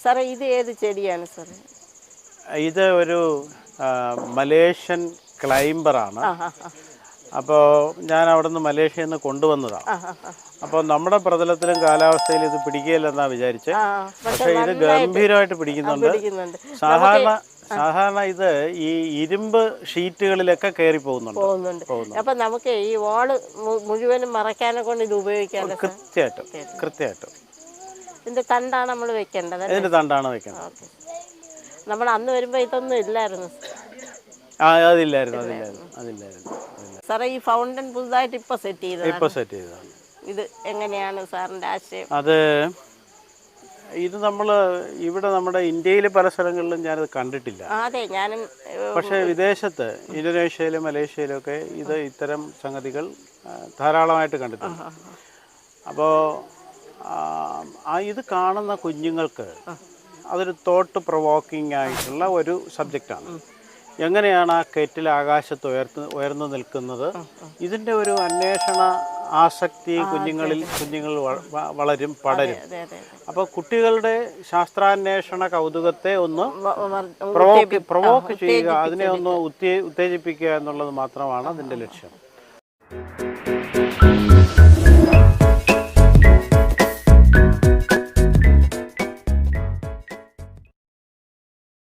സാറേ ഇത് ഏത് ചെടിയാണ് സാറേ? ഇത് ഒരു മലേഷ്യൻ ക്ലൈംബറാണ്. അപ്പോൾ ഞാൻ അവിടെ നിന്ന് മലേഷ്യയിൽ നിന്ന് കൊണ്ടുവന്നതാണ്. അപ്പോൾ നമ്മുടെ പ്രതലത്തിലും കാലാവസ്ഥയിലും ഇത് പിടിക്കുകയില്ലെന്നാണ് വിചാരിച്ചത്. പക്ഷേ ഇത് ഗംഭീരമായിട്ട് പിടിക്കുന്നുണ്ട്. സാധാരണ ഇത് ഈ ഇരുമ്പ് ഷീറ്റുകളിലൊക്കെ കയറി പോകുന്നുണ്ട്. അപ്പൊ നമുക്ക് ഈ വാള് മുഴുവനും മറയ്ക്കാനെ കൊണ്ട് ഇത് ഉപയോഗിക്കാം. കൃത്യമായിട്ടും ഇതിന്റെ തണ്ടാണ് നമ്മൾ വെക്കേണ്ടത്. ഇതിന്റെ തണ്ടാണ് വെക്കേണ്ടത്. നമ്മൾ അന്ന് വരുമ്പോ ഇതൊന്നും ഇല്ലായിരുന്നു. അതില്ലായിരുന്നു. സാറേ ഈ ഫൗണ്ടൻ പുതുതായിട്ട് ഇപ്പൊ സെറ്റ് ചെയ്തതാണ്. ഇത് എങ്ങനെയാണ് സാറിന്റെ ആശയം? ഇത് ഇവിടെ നമ്മുടെ ഇന്ത്യയിൽ പല സ്ഥലങ്ങളിലും ഞാനത് കണ്ടിട്ടില്ല. അതെ, ഞാനും. പക്ഷേ വിദേശത്ത് ഇന്തോനേഷ്യയിലും മലേഷ്യയിലും ഒക്കെ ഇത്തരം സംഗതികൾ ധാരാളമായിട്ട് കണ്ടിട്ടുണ്ട്. അപ്പോൾ ഇത് കാണുന്ന കുഞ്ഞുങ്ങൾക്ക് അതൊരു തോട്ട് പ്രൊവോക്കിംഗ് ആയിട്ടുള്ള ഒരു സബ്ജക്റ്റാണ്. എങ്ങനെയാണ് ആ കെറ്റിൽ ആകാശത്ത് ഉയർന്നു നിൽക്കുന്നത്? ഇതിൻ്റെ ഒരു അന്വേഷണ ആസക്തി കുഞ്ഞുങ്ങൾ വളരും, പടരും. അപ്പോൾ കുട്ടികളുടെ ശാസ്ത്രാന്വേഷണ കൗതുകത്തെ ഒന്ന് പ്രൊവോക്ക് ചെയ്യുക, അതിനെ ഒന്ന് ഉത്തേജിപ്പിക്കുക എന്നുള്ളത് മാത്രമാണ് അതിൻ്റെ ലക്ഷ്യം.